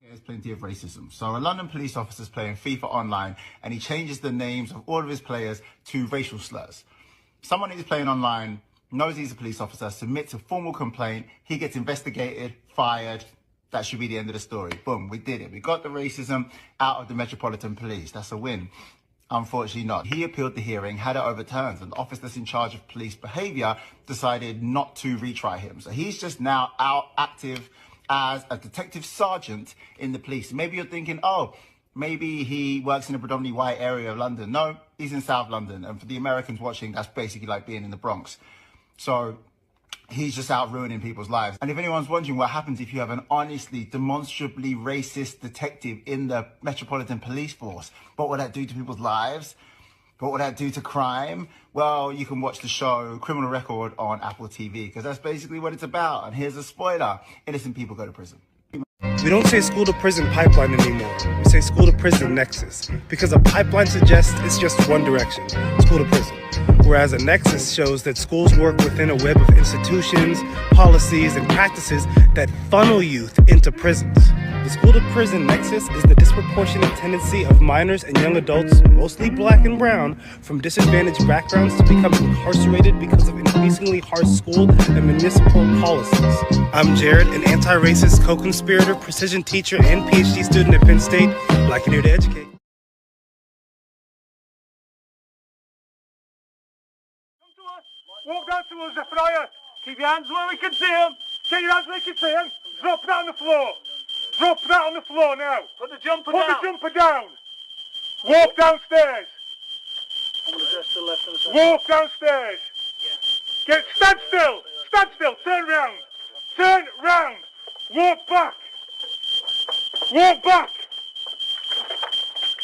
There's plenty of racism. So a London police officer is playing FIFA Online and he changes the names of all of his players to racial slurs. Someone who's playing online knows he's a police officer, submits a formal complaint, he gets investigated, fired. That should be the end of the story. Boom, we did it. We got the racism out of the Metropolitan Police. That's a win. Unfortunately not. He appealed the hearing, had it overturned, and the officer that's in charge of police behaviour decided not to retry him. So he's just now out active as a detective sergeant in the police. Maybe you're thinking, oh, maybe he works in a predominantly white area of London. No, he's in South London. And for the Americans watching, that's basically like being in the Bronx. So he's just out ruining people's lives. And if anyone's wondering what happens if you have an honestly, demonstrably racist detective in the Metropolitan Police Force, what would that do to people's lives? What would that do to crime? Well, you can watch the show Criminal Record on Apple TV, because that's basically what it's about. And here's a spoiler. Innocent people go to prison. We don't say school to prison pipeline anymore. We say school to prison nexus, because a pipeline suggests it's just one direction, school to prison. Whereas a nexus shows that schools work within a web of institutions, policies, and practices that funnel youth into prisons. The school to prison nexus is the disproportionate tendency of minors and young adults, mostly black and brown, from disadvantaged backgrounds to become incarcerated because of increasingly harsh school and municipal policies. I'm Jared, an anti-racist co-conspirator, precision teacher, and PhD student at Penn State, Black and here to educate. Walk down to us, Zephyriah. Keep your hands where we can see them. Get your hands where we can see them. Drop that on the floor. Drop that on the floor now. Put the jumper down. Put the jumper down. Walk downstairs. I'm going to dress to the left and the side. Walk downstairs. Yeah. Stand still. Stand still. Turn round. Turn round. Walk back. Walk back.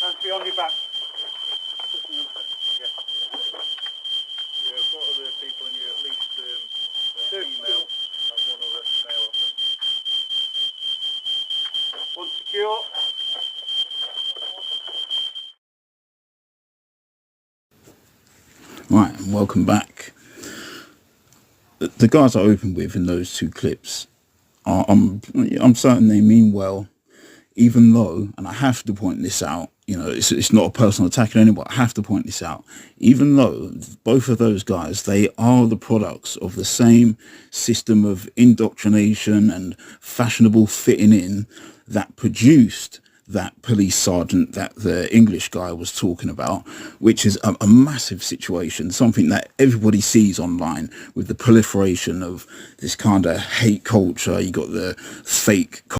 Hands behind your back. What other people in here, at least female, and one other male, I think. One secure. Right, and welcome back. The guys I opened with in those two clips, I'm certain they mean well, even though, and I have to point this out, you know, it's not a personal attack on anyone, but I have to point this out, even though both of those guys, they are the products of the same system of indoctrination and fashionable fitting in that produced that police sergeant that the English guy was talking about, which is a massive situation, something that everybody sees online with the proliferation of this kind of hate culture. You got the fake